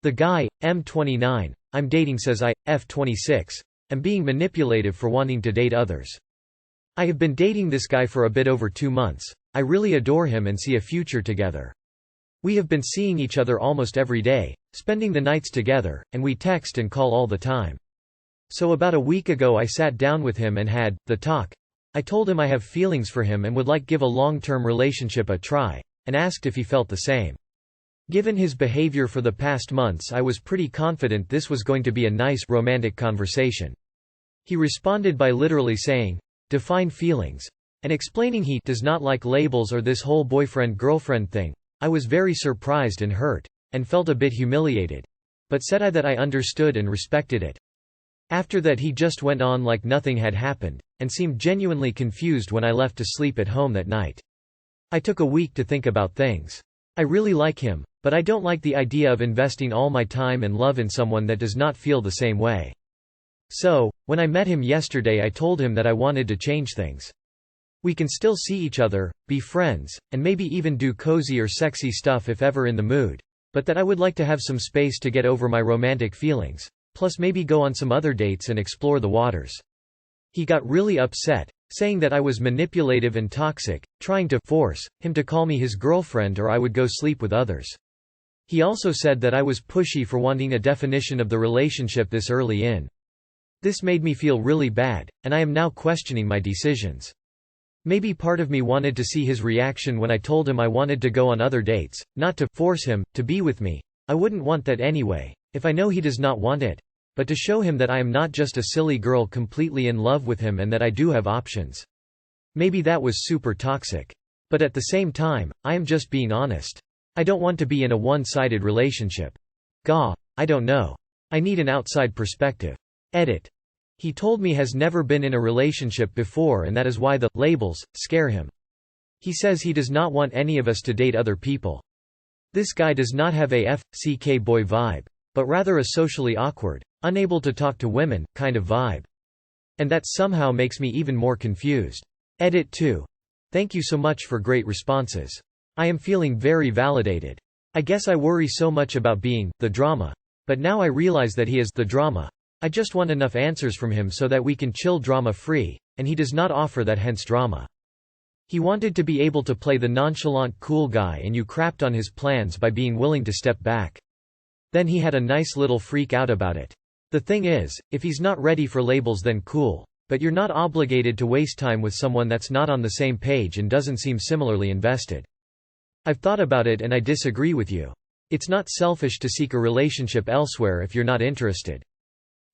The guy, M29, I'm dating says I, F26, am being manipulative for wanting to date others. I have been dating this guy for a bit over 2 months. I really adore him and see a future together. We have been seeing each other almost every day, spending the nights together, and we text and call all the time. So about a week ago I sat down with him and had the talk. I told him I have feelings for him and would like give a long-term relationship a try, and asked if he felt the same. Given his behavior for the past months, I was pretty confident this was going to be a nice romantic conversation. He responded by literally saying, "Define feelings," and explaining he does not like labels or this whole boyfriend-girlfriend thing. I was very surprised and hurt, and felt a bit humiliated. But said that I understood and respected it. After that he just went on like nothing had happened, and seemed genuinely confused when I left to sleep at home that night. I took a week to think about things. I really like him, but I don't like the idea of investing all my time and love in someone that does not feel the same way. So, when I met him yesterday I told him that I wanted to change things. We can still see each other, be friends, and maybe even do cozy or sexy stuff if ever in the mood, but that I would like to have some space to get over my romantic feelings, plus maybe go on some other dates and explore the waters. He got really upset, saying that I was manipulative and toxic, trying to force him to call me his girlfriend or I would go sleep with others. He also said that I was pushy for wanting a definition of the relationship this early in. This made me feel really bad, and I am now questioning my decisions. Maybe part of me wanted to see his reaction when I told him I wanted to go on other dates, not to force him to be with me. I wouldn't want that anyway, if I know he does not want it, but to show him that I am not just a silly girl completely in love with him and that I do have options. Maybe that was super toxic. But at the same time, I am just being honest. I don't want to be in a one-sided relationship. I don't know. I need an outside perspective. Edit. He told me has never been in a relationship before and that is why the labels scare him. He says he does not want any of us to date other people. This guy does not have a FCK boy vibe, but rather a socially awkward, unable to talk to women kind of vibe. And that somehow makes me even more confused. Edit 2. Thank you so much for great responses. I am feeling very validated. I guess I worry so much about being the drama. But now I realize that he is the drama. I just want enough answers from him so that we can chill drama-free, and he does not offer that, hence drama. He wanted to be able to play the nonchalant cool guy and you crapped on his plans by being willing to step back. Then he had a nice little freak out about it. The thing is, if he's not ready for labels then cool, but you're not obligated to waste time with someone that's not on the same page and doesn't seem similarly invested. I've thought about it and I disagree with you. It's not selfish to seek a relationship elsewhere if you're not interested.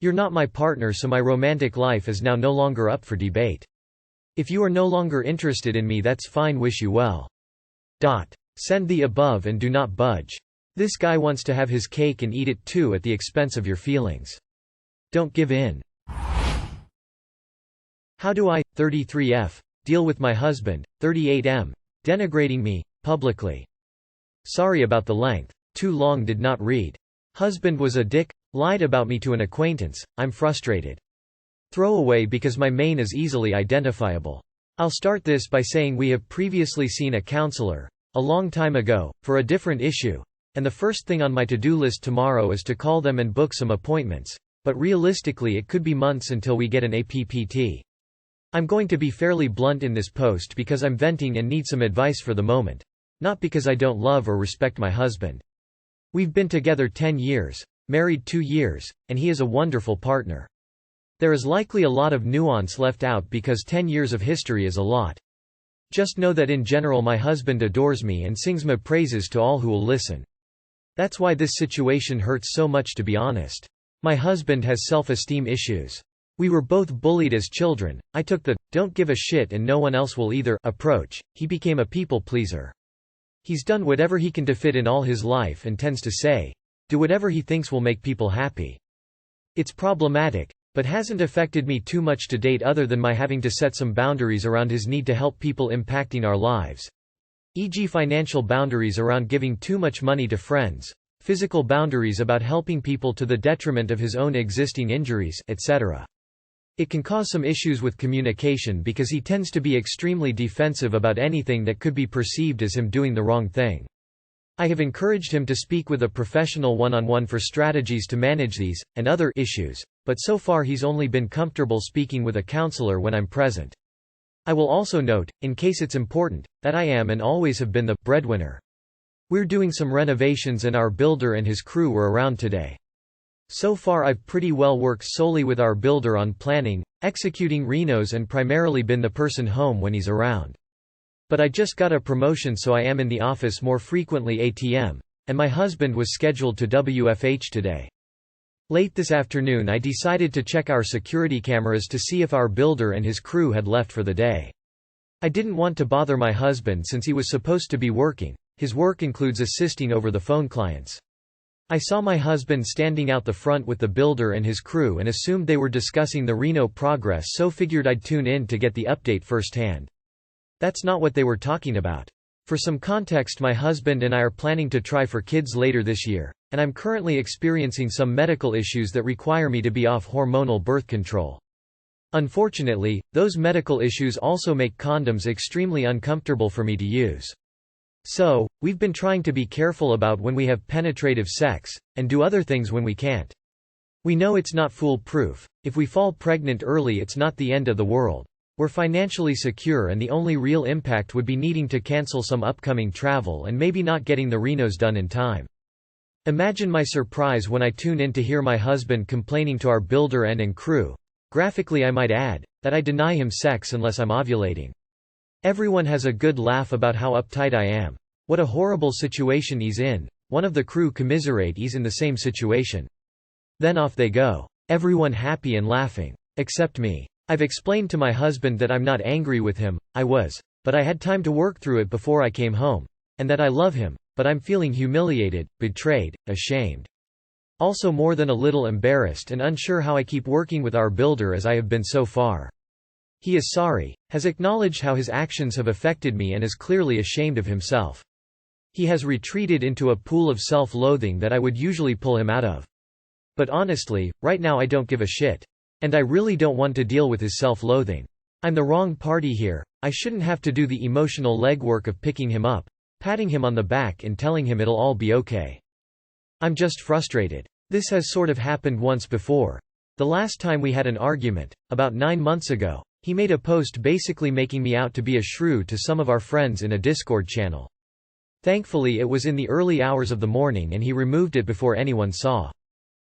You're not my partner, so my romantic life is now no longer up for debate. If you are no longer interested in me, that's fine, wish you well. Send the above and do not budge. This guy wants to have his cake and eat it too at the expense of your feelings. Don't give in. How do I, 33F, deal with my husband, 38M, denigrating me, publicly? Sorry about the length. Too long, did not read. Husband was a dick, lied about me to an acquaintance, I'm frustrated. Throwaway because my main is easily identifiable. I'll start this by saying we have previously seen a counselor, a long time ago, for a different issue, and the first thing on my to-do list tomorrow is to call them and book some appointments, but realistically it could be months until we get an APPT. I'm going to be fairly blunt in this post because I'm venting and need some advice for the moment. Not because I don't love or respect my husband. We've been together 10 years, married 2 years, and he is a wonderful partner. There is likely a lot of nuance left out because 10 years of history is a lot. Just know that in general my husband adores me and sings my praises to all who will listen. That's why this situation hurts so much, to be honest. My husband has self-esteem issues. We were both bullied as children. I took the "don't give a shit and no one else will either" approach. He became a people pleaser. He's done whatever he can to fit in all his life and tends to say, do whatever he thinks will make people happy. It's problematic, but hasn't affected me too much to date other than my having to set some boundaries around his need to help people impacting our lives. E.g. financial boundaries around giving too much money to friends, physical boundaries about helping people to the detriment of his own existing injuries, etc. It can cause some issues with communication because he tends to be extremely defensive about anything that could be perceived as him doing the wrong thing. I have encouraged him to speak with a professional one-on-one for strategies to manage these, and other issues, but so far he's only been comfortable speaking with a counselor when I'm present. I will also note, in case it's important, that I am and always have been the breadwinner. We're doing some renovations and our builder and his crew were around today. So far I've pretty well worked solely with our builder on planning, executing renos and primarily been the person home when he's around. But I just got a promotion so I am in the office more frequently ATM, and my husband was scheduled to WFH today. Late this afternoon I decided to check our security cameras to see if our builder and his crew had left for the day. I didn't want to bother my husband since he was supposed to be working. His work includes assisting over the phone clients. I saw my husband standing out the front with the builder and his crew and assumed they were discussing the reno progress, so figured I'd tune in to get the update firsthand. That's not what they were talking about. For some context, my husband and I are planning to try for kids later this year, and I'm currently experiencing some medical issues that require me to be off hormonal birth control. Unfortunately, those medical issues also make condoms extremely uncomfortable for me to use. So, we've been trying to be careful about when we have penetrative sex, and do other things when we can't. We know it's not foolproof. If we fall pregnant early, it's not the end of the world. We're financially secure and the only real impact would be needing to cancel some upcoming travel and maybe not getting the renos done in time. Imagine my surprise when I tune in to hear my husband complaining to our builder and crew, graphically I might add, that I deny him sex unless I'm ovulating. Everyone has a good laugh about how uptight I am. What a horrible situation he's in. One of the crew commiserate he's in the same situation. Then off they go. Everyone happy and laughing. Except me. I've explained to my husband that I'm not angry with him, I was. But I had time to work through it before I came home. And that I love him, but I'm feeling humiliated, betrayed, ashamed. Also more than a little embarrassed and unsure how I keep working with our builder as I have been so far. He is sorry, has acknowledged how his actions have affected me and is clearly ashamed of himself. He has retreated into a pool of self-loathing that I would usually pull him out of. But honestly, right now I don't give a shit. And I really don't want to deal with his self-loathing. I'm the wrong party here. I shouldn't have to do the emotional legwork of picking him up, patting him on the back and telling him it'll all be okay. I'm just frustrated. This has sort of happened once before. The last time we had an argument, about 9 months ago, he made a post basically making me out to be a shrew to some of our friends in a Discord channel. Thankfully it was in the early hours of the morning and he removed it before anyone saw.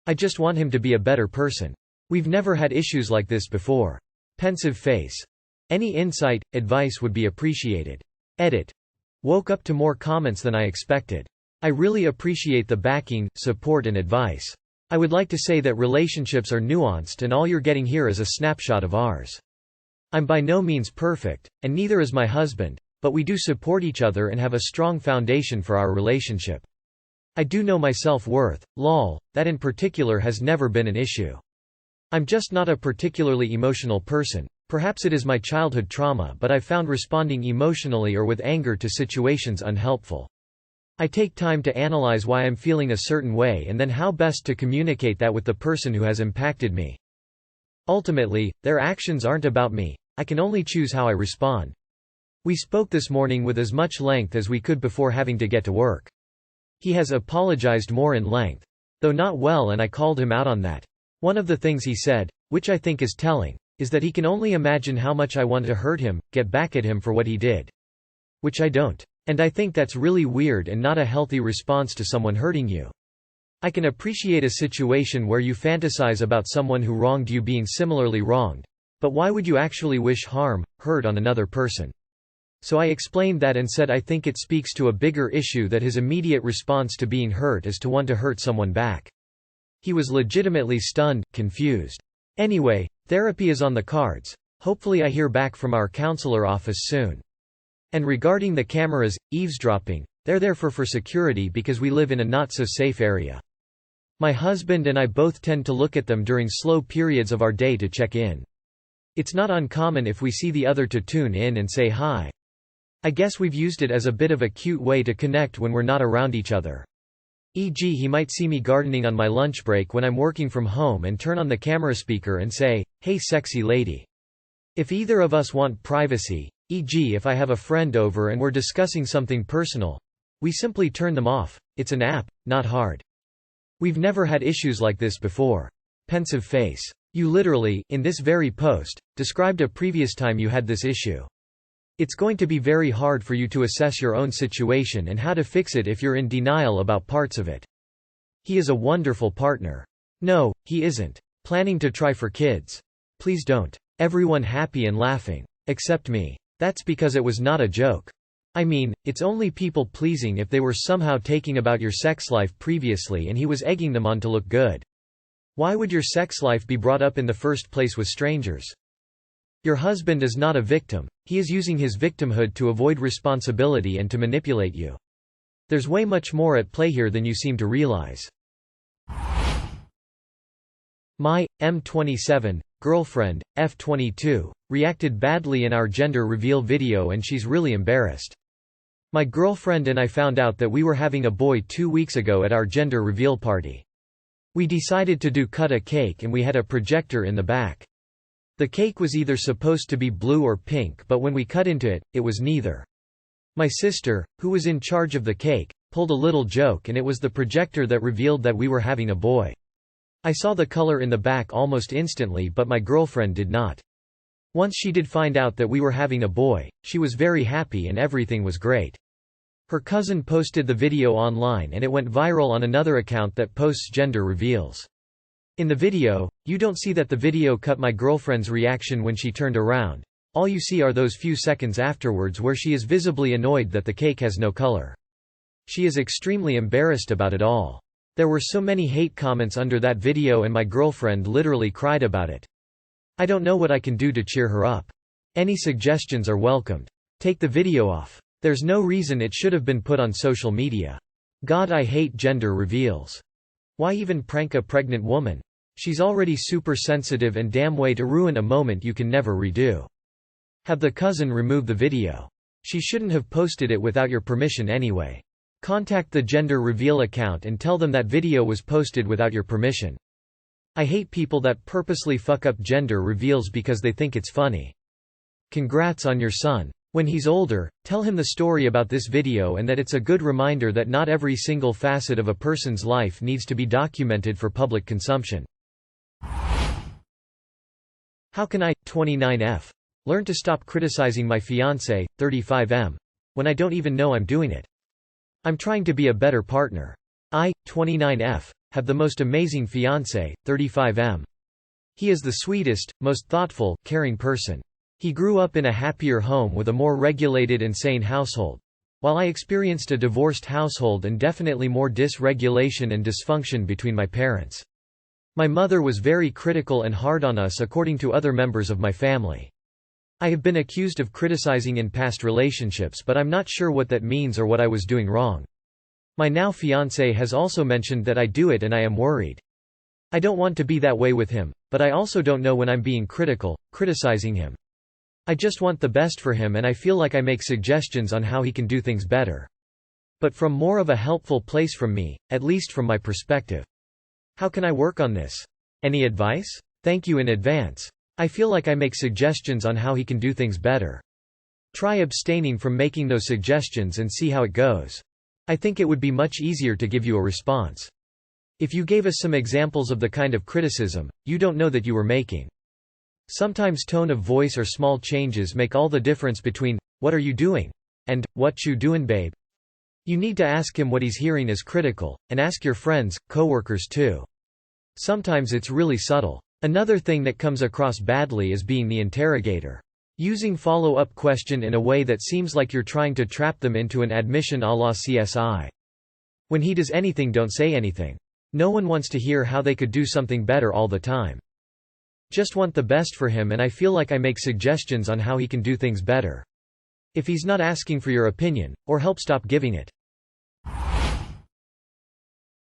I just want him to be a better person. We've never had issues like this before. Pensive face. Any insight, advice would be appreciated. Edit. Woke up to more comments than I expected. I really appreciate the backing, support and advice. I would like to say that relationships are nuanced and all you're getting here is a snapshot of ours. I'm by no means perfect, and neither is my husband, but we do support each other and have a strong foundation for our relationship. I do know my self-worth, lol, that in particular has never been an issue. I'm just not a particularly emotional person. Perhaps it is my childhood trauma, but I've found responding emotionally or with anger to situations unhelpful. I take time to analyze why I'm feeling a certain way and then how best to communicate that with the person who has impacted me. Ultimately, their actions aren't about me. I can only choose how I respond. We spoke this morning with as much length as we could before having to get to work. He has apologized more in length. Though not well, and I called him out on that. One of the things he said, which I think is telling, is that he can only imagine how much I want to hurt him, get back at him for what he did. Which I don't. And I think that's really weird and not a healthy response to someone hurting you. I can appreciate a situation where you fantasize about someone who wronged you being similarly wronged. But why would you actually wish harm, hurt on another person? So I explained that and said I think it speaks to a bigger issue that his immediate response to being hurt is to want to hurt someone back. He was legitimately stunned, confused. Anyway, therapy is on the cards. Hopefully I hear back from our counselor office soon. And regarding the cameras, eavesdropping, they're there for security because we live in a not-so-safe area. My husband and I both tend to look at them during slow periods of our day to check in. It's not uncommon if we see the other to tune in and say hi. I guess we've used it as a bit of a cute way to connect when we're not around each other. E.g., he might see me gardening on my lunch break when I'm working from home and turn on the camera speaker and say, "Hey sexy lady." If either of us want privacy, e.g. if I have a friend over and we're discussing something personal, We simply turn them off. It's an app, not hard. We've never had issues like this before. Pensive face. You literally, in this very post, described a previous time you had this issue. It's going to be very hard for you to assess your own situation and how to fix it if you're in denial about parts of it. He is a wonderful partner. No, he isn't. Planning to try for kids. Please don't. Everyone happy and laughing. Except me. That's because it was not a joke. I mean, it's only people pleasing if they were somehow taking about your sex life previously and he was egging them on to look good. Why would your sex life be brought up in the first place with strangers? Your husband is not a victim. He is using his victimhood to avoid responsibility and to manipulate you. There's way much more at play here than you seem to realize. My M27 girlfriend, F22, reacted badly in our gender reveal video and she's really embarrassed. My girlfriend and I found out that we were having a boy 2 weeks ago at our gender reveal party. We decided to cut a cake and we had a projector in the back. The cake was either supposed to be blue or pink, but when we cut into it, it was neither. My sister, who was in charge of the cake, pulled a little joke and it was the projector that revealed that we were having a boy. I saw the color in the back almost instantly, but my girlfriend did not. Once she did find out that we were having a boy, she was very happy and everything was great. Her cousin posted the video online and it went viral on another account that posts gender reveals. In the video, you don't see that the video cut my girlfriend's reaction when she turned around. All you see are those few seconds afterwards where she is visibly annoyed that the cake has no color. She is extremely embarrassed about it all. There were so many hate comments under that video and my girlfriend literally cried about it. I don't know what I can do to cheer her up. Any suggestions are welcomed. Take the video off. There's no reason it should have been put on social media. God, I hate gender reveals. Why even prank a pregnant woman? She's already super sensitive and damn way to ruin a moment you can never redo. Have the cousin remove the video. She shouldn't have posted it without your permission anyway. Contact the gender reveal account and tell them that video was posted without your permission. I hate people that purposely fuck up gender reveals because they think it's funny. Congrats on your son. When he's older, tell him the story about this video and that it's a good reminder that not every single facet of a person's life needs to be documented for public consumption. How can I, 29F, learn to stop criticizing my fiancé, 35M, when I don't even know I'm doing it? I'm trying to be a better partner. I, 29F, have the most amazing fiancé, 35M. He is the sweetest, most thoughtful, caring person. He grew up in a happier home with a more regulated and sane household, while I experienced a divorced household and definitely more dysregulation and dysfunction between my parents. My mother was very critical and hard on us according to other members of my family. I have been accused of criticizing in past relationships, but I'm not sure what that means or what I was doing wrong. My now fiancé has also mentioned that I do it and I am worried. I don't want to be that way with him, but I also don't know when I'm being criticizing him. I just want the best for him and I feel like I make suggestions on how he can do things better. But from more of a helpful place from me, at least from my perspective. How can I work on this? Any advice? Thank you in advance. I feel like I make suggestions on how he can do things better. Try abstaining from making those suggestions and see how it goes. I think it would be much easier to give you a response. If you gave us some examples of the kind of criticism you don't know that you were making. Sometimes tone of voice or small changes make all the difference between, "What are you doing?" and, "What you doing, babe?" You need to ask him what he's hearing as critical, and ask your friends, coworkers too. Sometimes it's really subtle. Another thing that comes across badly is being the interrogator. Using follow-up question in a way that seems like you're trying to trap them into an admission à la CSI. When he does anything, don't say anything. No one wants to hear how they could do something better all the time. Just want the best for him and I feel like I make suggestions on how he can do things better. If he's not asking for your opinion, or help, stop giving it.